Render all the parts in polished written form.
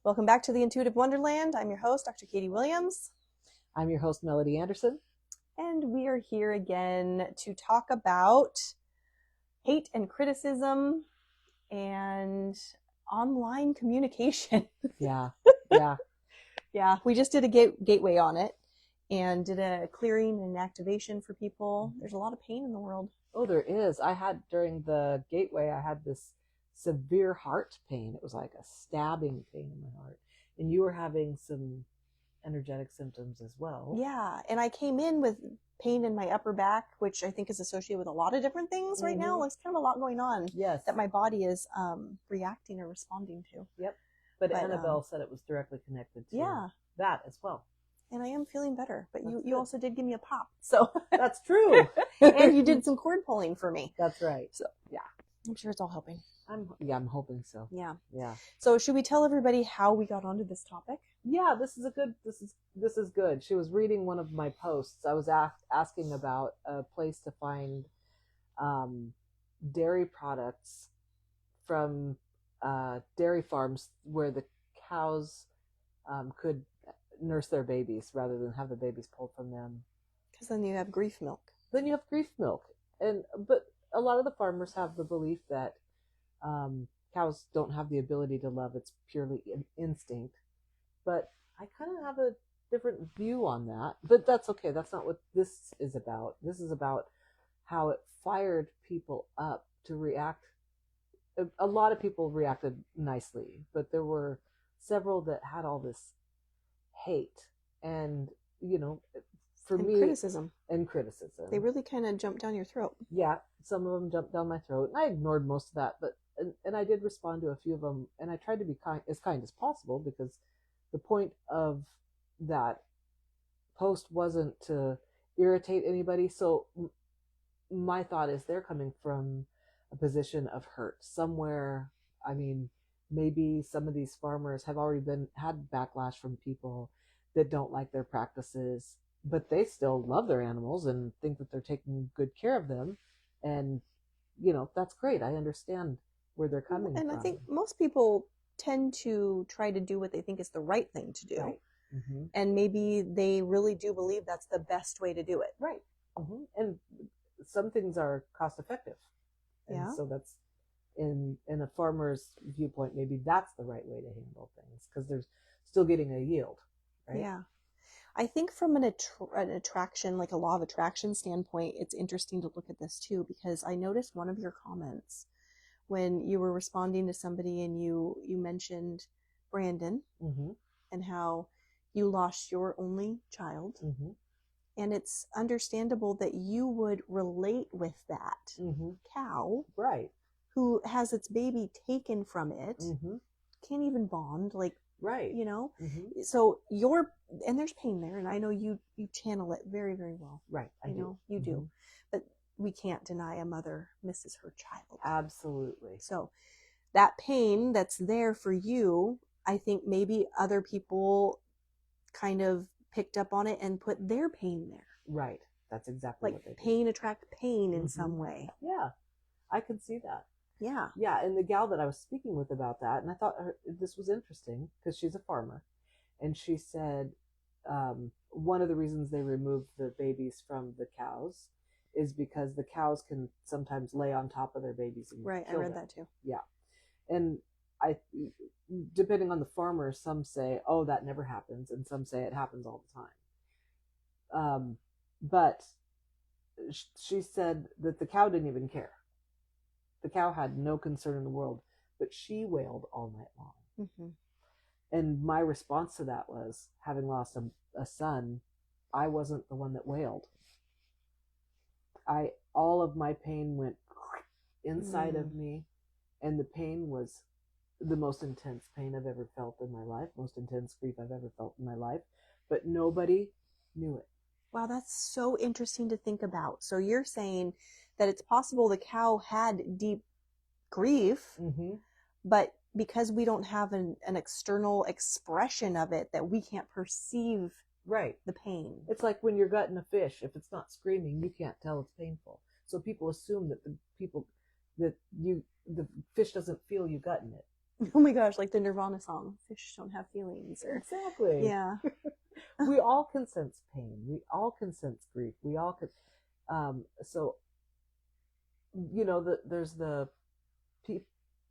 Welcome back to the Intuitive Wonderland. I'm your host, Dr. Katie Williams. I'm your host, Melody Anderson. And we are here again to talk about hate and criticism and online communication. Yeah. Yeah, we just did a gateway on it and did a clearing and activation for people. There's a lot of pain in the world. Oh, there is. During the gateway, I had this severe heart pain. It was like a stabbing pain in my heart. And you were having some energetic symptoms as well. Yeah, and I came in with pain in my upper back, which I think is associated with a lot of different things right now. There's kind of a lot going on. Yes. That my body is reacting or responding to. Yep. But Annabelle said it was directly connected to that as well. And I am feeling better. But you also did give me a pop. So that's true. And you did some cord pulling for me. That's right. So yeah, I'm sure it's all helping. I'm hoping so. Yeah. Yeah. So should we tell everybody how we got onto this topic? Yeah, this is good. She was reading one of my posts. I was asking about a place to find dairy products from dairy farms where the cows could nurse their babies rather than have the babies pulled from them. Because then you have grief milk. But a lot of the farmers have the belief that cows don't have the ability to love. It's purely instinct. But I kind of have a different view on that. But that's okay. That's not what this is about. This is about how it fired people up to react. A lot of people reacted nicely, but there were several that had all this hate and, criticism. And criticism. They really kind of jumped down your throat. Yeah, some of them jumped down my throat, and I ignored most of that, but and I did respond to a few of them, and I tried to be kind as possible, because the point of that post wasn't to irritate anybody. So my thought is they're coming from a position of hurt somewhere. I mean, maybe some of these farmers have already had backlash from people that don't like their practices, but they still love their animals and think that they're taking good care of them. And, that's great. I understand where they're coming from. And I think most people tend to try to do what they think is the right thing to do. Right. Mm-hmm. And maybe they really do believe that's the best way to do it. Right. Mm-hmm. And some things are cost effective. And so that's in a farmer's viewpoint, maybe that's the right way to handle things, because they're still getting a yield. Right? Yeah. I think from an attraction, like a law of attraction standpoint, it's interesting to look at this too, because I noticed one of your comments when you were responding to somebody and you mentioned Brandon and how you lost your only child. And it's understandable that you would relate with that cow, right, who has its baby taken from it, can't even bond, like, right, So and there's pain there, and I know you channel it very, very well. Right, I do. You do, but we can't deny a mother misses her child. Absolutely. So that pain that's there for you, I think maybe other people kind of picked up on it and put their pain there. Right. That's exactly what they did. Pain attract pain in some way. Yeah. I could see that. Yeah. Yeah. And the gal that I was speaking with about that, and I thought this was interesting because she's a farmer, and she said one of the reasons they removed the babies from the cows is because the cows can sometimes lay on top of their babies. And right. I read that too. Yeah. And depending on the farmer, some say, oh, that never happens, and some say it happens all the time. But she said that the cow didn't even care. The cow had no concern in the world, but she wailed all night long. And my response to that was, having lost a son, I wasn't the one that wailed. All of my pain went inside of me, and the pain was the most intense pain I've ever felt in my life, most intense grief I've ever felt in my life, but nobody knew it. Wow, that's so interesting to think about. So you're saying that it's possible the cow had deep grief, but because we don't have an external expression of it, that we can't perceive the pain. It's like when you're gutting a fish. If it's not screaming, you can't tell it's painful. So people assume that the fish doesn't feel you gutting it. Oh my gosh, like the Nirvana song, fish don't have feelings, or Exactly. yeah. We all can sense pain. We all can sense grief. We all can. So there's the pe-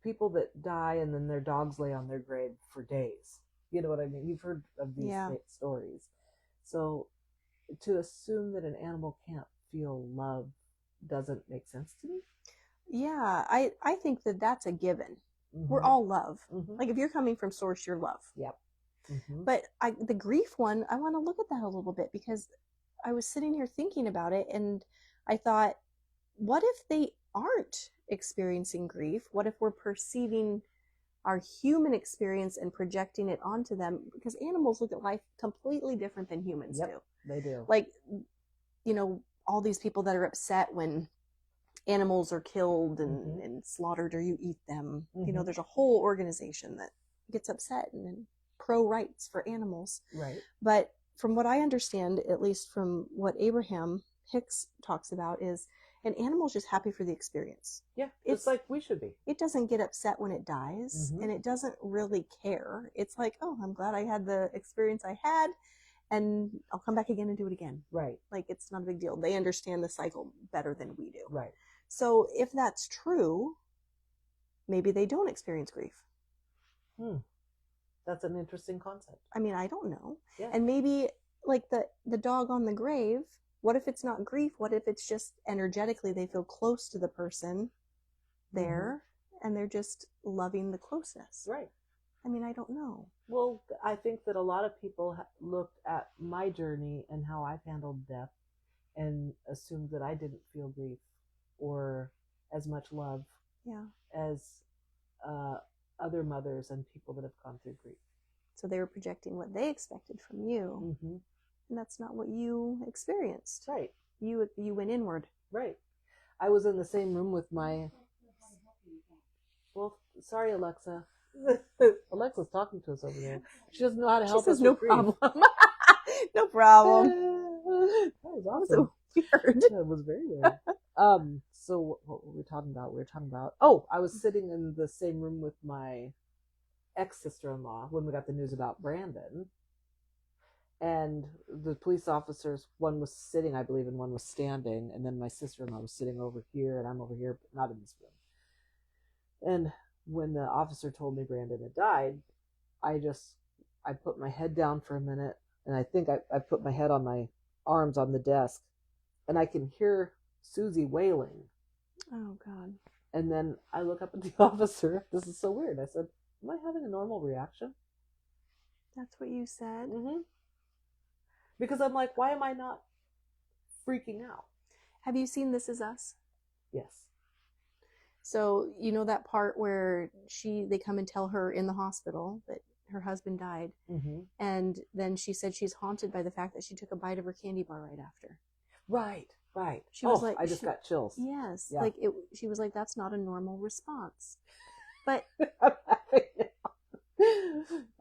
people that die and then their dogs lay on their grave for days. You know what I mean? You've heard of these Yeah. stories. So to assume that an animal can't feel love doesn't make sense to me. Yeah, I think that that's a given. We're Mm-hmm. all love. Mm-hmm. Like if you're coming from source, you're love. Yep. Mm-hmm. But the grief one, I want to look at that a little bit because I was sitting here thinking about it and I thought, what if they aren't experiencing grief? What if we're perceiving our human experience and projecting it onto them? Because animals look at life completely different than humans Yep, do. they do. Like, all these people that are upset when animals are killed and slaughtered or you eat them. Mm-hmm. There's a whole organization that gets upset and pro rights for animals. Right. But from what I understand, at least from what Abraham Hicks talks about, is an animal's just happy for the experience. Yeah, it's like we should be. It doesn't get upset when it dies, Mm-hmm. and it doesn't really care. It's like, oh, I'm glad I had the experience I had, and I'll come back again and do it again. Right. Like, it's not a big deal. They understand the cycle better than we do. Right. So if that's true, maybe they don't experience grief. That's an interesting concept. I mean, I don't know. Yeah. And maybe like the dog on the grave, what if it's not grief? What if it's just energetically they feel close to the person there and they're just loving the closeness? Right. I mean, I don't know. Well, I think that a lot of people looked at my journey and how I've handled death and assumed that I didn't feel grief or as much love as other mothers and people that have gone through grief. So they were projecting what they expected from you, and that's not what you experienced. Right. You went inward. Right. I was in the same room with my. Well, sorry, Alexa. Alexa's talking to us over there. She doesn't know how to help us. No problem. No problem. That was awesome. So weird. That was very weird. So what were we talking about? We were talking about. Oh, I was sitting in the same room with my ex-sister-in-law when we got the news about Brandon. And the police officers, one was sitting, I believe, and one was standing. And then my sister-in-law was sitting over here, and I'm over here, but not in this room. And when the officer told me Brandon had died, I put my head down for a minute, and I think I put my head on my arms on the desk, and I can hear Susie wailing. Oh, God. And then I look up at the officer. This is so weird. I said, am I having a normal reaction? That's what you said? Mm-hmm. Because I'm like, why am I not freaking out? Have you seen This Is Us? Yes. So, you know that part where they come and tell her in the hospital that her husband died. And then she said she's haunted by the fact that she took a bite of her candy bar right after. Right. Right. She was like, I just got chills. Yes. Yeah. She was like, that's not a normal response. But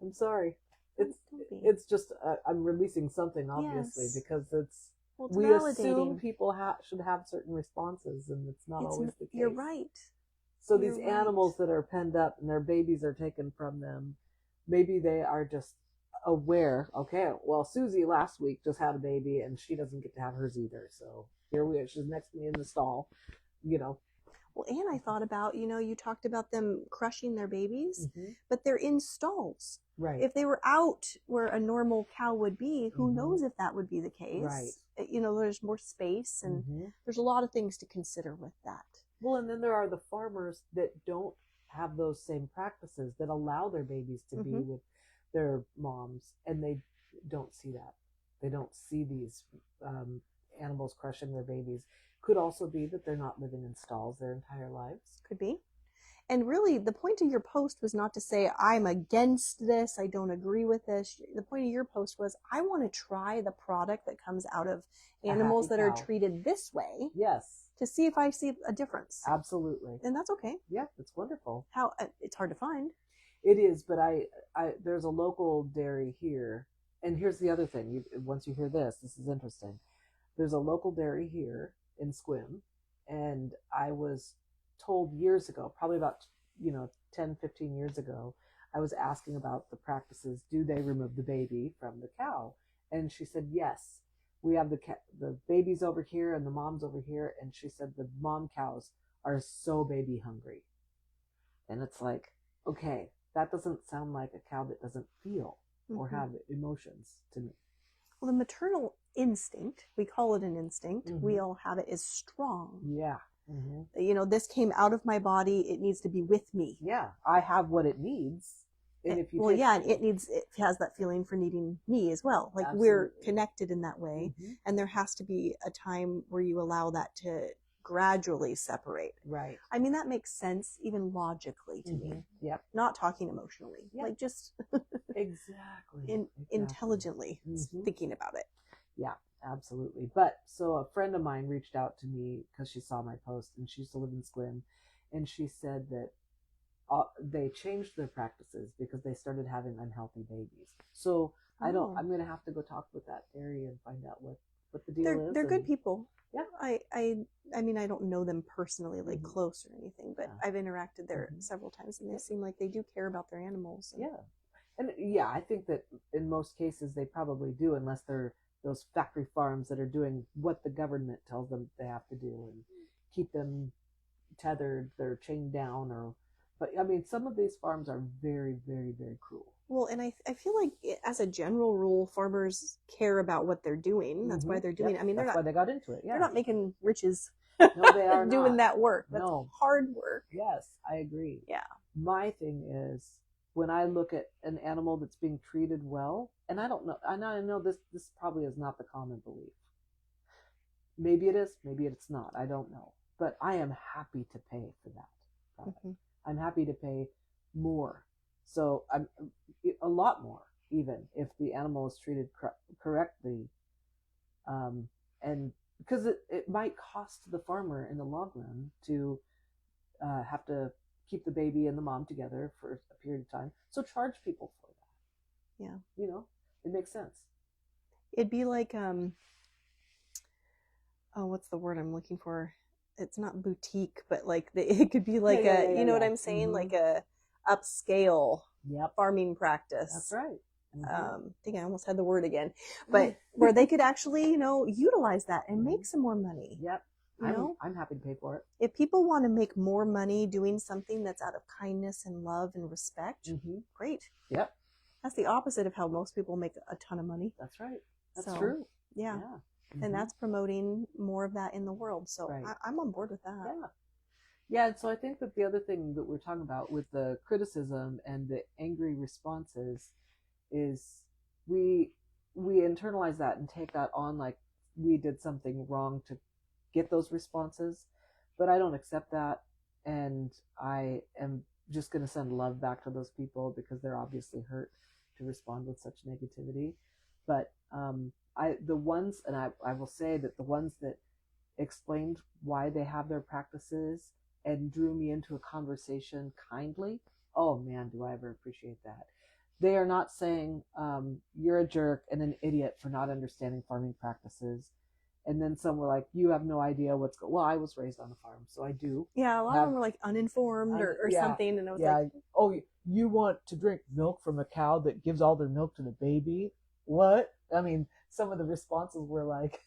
I'm sorry. It's just I'm releasing something, obviously, because it's we assume people should have certain responses, and it's not always the case. You're right. So these animals that are penned up and their babies are taken from them, maybe they are just aware. Okay, well, Susie last week just had a baby, and she doesn't get to have hers either. So here we are. She's next to me in the stall. Well, and I thought about, you talked about them crushing their babies, but they're in stalls. Right. If they were out where a normal cow would be, who knows if that would be the case? Right. There's more space, and there's a lot of things to consider with that. Well, and then there are the farmers that don't have those same practices, that allow their babies to be with their moms, and they don't see that. They don't see these animals crushing their babies. Could also be that they're not living in stalls their entire lives. Could be. And really, the point of your post was not to say, I'm against this, I don't agree with this. The point of your post was, I want to try the product that comes out of animals that are treated this way. Yes. To see if I see a difference. Absolutely. And that's okay. Yeah, it's wonderful. It's hard to find. It is, but there's a local dairy here. And here's the other thing. Once you hear this is interesting. There's a local dairy here in Squim, and I was told years ago, probably about 10, 15 years ago, I was asking about the practices. Do they remove the baby from the cow? And she said, yes. We have the babies over here and the moms over here. And she said the mom cows are so baby hungry. And it's like, okay, that doesn't sound like a cow that doesn't feel or have emotions to me. Well, the maternal instinct, we call it an instinct, we all have it, is strong. Yeah. This came out of my body, it needs to be with me. Yeah, I have what it needs. And if you and it has that feeling for needing me as well. Like, absolutely, we're connected in that way. And there has to be a time where you allow that to gradually separate. Right. I mean, that makes sense even logically to me. Yep. Not talking emotionally. Yep. Like, just exactly. Intelligently thinking about it. Yeah, absolutely. But so a friend of mine reached out to me because she saw my post, and she used to live in Squim, and she said that they changed their practices because they started having unhealthy babies. So I'm going to have to go talk with that area and find out what the deal is. They're good people. Yeah. I mean, I don't know them personally, like close or anything, but I've interacted there several times, and they seem like they do care about their animals. And I think that in most cases they probably do, unless they're those factory farms that are doing what the government tells them they have to do and keep them tethered, they're chained down, but I mean, some of these farms are very, very, very cruel. Well, and I feel like as a general rule, farmers care about what they're doing. That's why they're doing it. I mean, that's why they got into it. Yeah. They're not making riches. No, they are doing not. that work. That's hard work. Yes, I agree. Yeah. My thing is, when I look at an animal that's being treated well, and I don't know, and I know this probably is not the common belief. Maybe it is, maybe it's not. I don't know. But I am happy to pay for that product. I'm happy to pay more. So I'm a lot more, even if the animal is treated correctly. And because it might cost the farmer in the long run to have to keep the baby and the mom together for a period of time. So charge people for that. Yeah. It makes sense. It'd be like, what's the word I'm looking for? It's not boutique, but like it could be like you know what I'm saying? Like a upscale farming practice. That's right. I think I almost had the word again, but where they could actually, utilize that and make some more money. Yep. I'm happy to pay for it. If people want to make more money doing something that's out of kindness and love and respect, great. Yep. That's the opposite of how most people make a ton of money. That's right. That's true. Yeah. And that's promoting more of that in the world. So I'm on board with that. Yeah. Yeah. And so I think that the other thing that we're talking about with the criticism and the angry responses is we internalize that and take that on like we did something wrong to get those responses. But I don't accept that. And I am just going to send love back to those people because they're obviously hurt to respond with such negativity. But the ones, and I will say that the ones that explained why they have their practices and drew me into a conversation kindly, oh man, do I ever appreciate that. They are not saying, you're a jerk and an idiot for not understanding farming practices. And then some were like, you have no idea what's going on. Well, I was raised on a farm, so I do. Yeah, a lot of them were like uninformed or something. And I was like, oh, you want to drink milk from a cow that gives all their milk to the baby? What? I mean, some of the responses were like,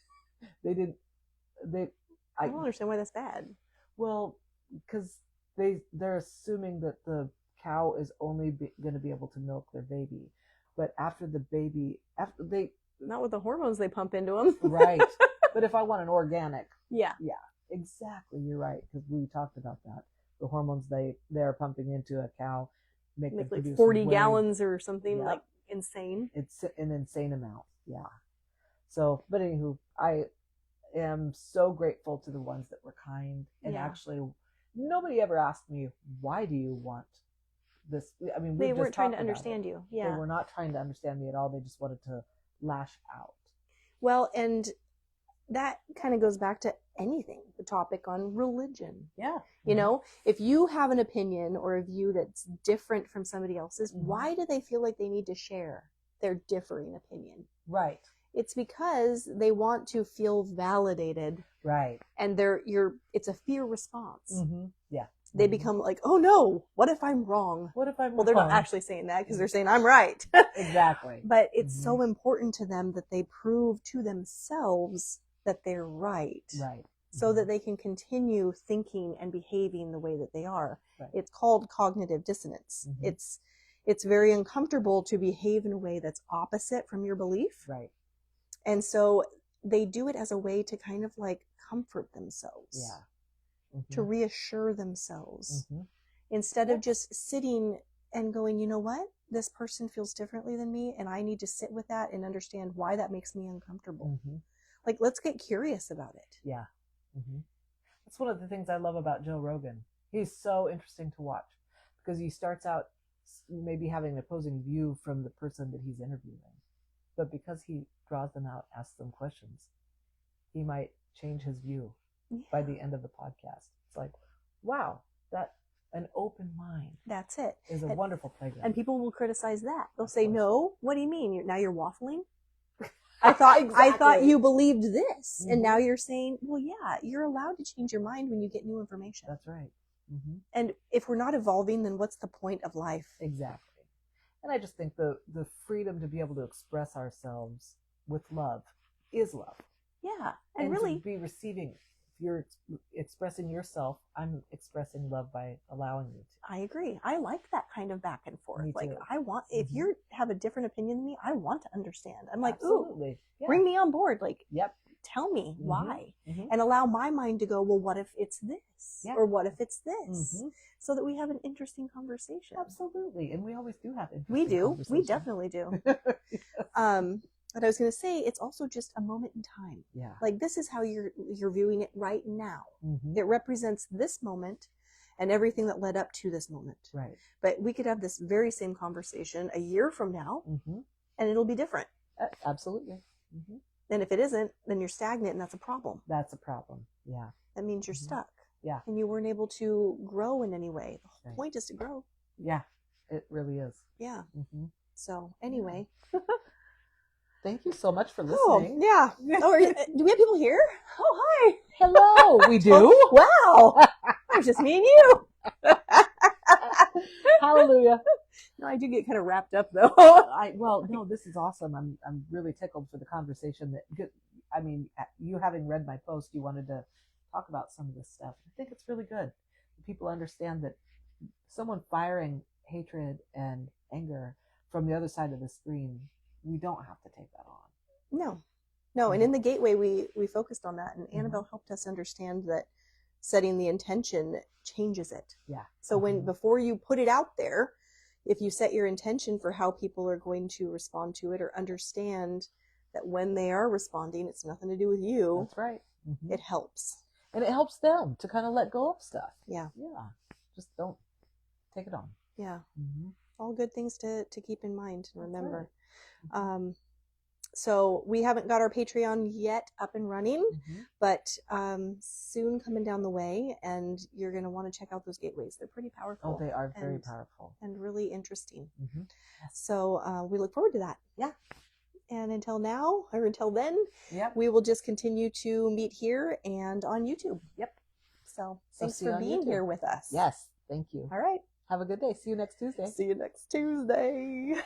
I don't understand why that's bad. Well, because they're assuming that the cow is only going to be able to milk their baby. But after not with the hormones they pump into them. Right. But if I want an organic. Yeah, exactly. You're right. Because we talked about that. The hormones they're pumping into a cow make them like produce 40 gallons or something, like insane. It's an insane amount. Yeah. So, but anywho, I am so grateful to the ones that were kind and actually nobody ever asked me, why do you want this? I mean, they weren't trying to understand you. Yeah. They were not trying to understand me at all. They just wanted to lash out. Well, and that kind of goes back to anything, the topic on religion. Yeah. If you have an opinion or a view that's different from somebody else's, why do they feel like they need to share their differing opinion? Right. It's because they want to feel validated. Right. And it's a fear response. Yeah. they become like, oh no, what if I'm wrong? What if I'm Well, they're not wrong? actually saying that because they're saying I'm right. Exactly. But it's so important to them that they prove to themselves that they're right. Right. So that they can continue thinking and behaving the way that they are. Right. It's called cognitive dissonance. It's very uncomfortable to behave in a way that's opposite from your belief. Right. And so they do it as a way to kind of like comfort themselves. Yeah. To reassure themselves. Instead of just sitting and going, you know what? This person feels differently than me, and I need to sit with that and understand why that makes me uncomfortable. Like, let's get curious about it. Yeah. That's one of the things I love about Joe Rogan. He's so interesting to watch because he starts out maybe having an opposing view from the person that he's interviewing. But because he draws them out, asks them questions, he might change his view by the end of the podcast. It's like, wow, that an open mind. That's it. Is a wonderful playground. And people will criticize that. They'll say, no, what do you mean? Now you're waffling? I thought you believed this. And now you're saying, well, yeah, you're allowed to change your mind when you get new information. That's right. And if we're not evolving, then what's the point of life? Exactly. And I just think the freedom to be able to express ourselves with love is love. Yeah. And really to be receiving. If you're expressing yourself, I'm expressing love by allowing you to. I agree. I like that kind of back and forth. Me like too. I want, if you have a different opinion than me, I want to understand. I'm like, absolutely. Ooh, bring me on board. Like, yep. Tell me why, and allow my mind to go, well, what if it's this? Or what if it's this? So that we have an interesting conversation. Absolutely. And we always do have interesting We do. conversation. We definitely do. But I was going to say, it's also just a moment in time. Yeah. Like, this is how you're viewing it right now. It represents this moment and everything that led up to this moment. Right. But we could have this very same conversation a year from now, and it'll be different. Absolutely. And if it isn't, then you're stagnant, and that's a problem. That's a problem. Yeah. That means you're stuck. Yeah. And you weren't able to grow in any way. The whole point is to grow. Yeah. It really is. Yeah. So anyway. Thank you so much for listening. Oh, yeah. Oh, do we have people here? Oh, hi. Hello. We do? Wow. It's just me and you. Hallelujah. No, I do get kind of wrapped up though. No, this is awesome. I'm really tickled for the conversation that, I mean, you having read my post, you wanted to talk about some of this stuff. I think it's really good. People understand that someone firing hatred and anger from the other side of the screen, we don't have to take that on. No. And in the gateway, we focused on that, and Annabelle helped us understand that setting the intention changes it. Yeah. So before you put it out there, if you set your intention for how people are going to respond to it, or understand that when they are responding, it's nothing to do with you. That's right. It helps. And it helps them to kind of let go of stuff. Yeah. Yeah. Just don't take it on. Yeah. All good things to keep in mind and remember. Right. So we haven't got our Patreon yet up and running, but soon coming down the way, and you're going to want to check out those gateways. They're pretty powerful. Oh, they are very powerful. And really interesting. So we look forward to that. Yeah. And until then, we will just continue to meet here and on YouTube. Yep. So thanks for being here with us. Yes. Thank you. All right. Have a good day. See you next Tuesday. See you next Tuesday.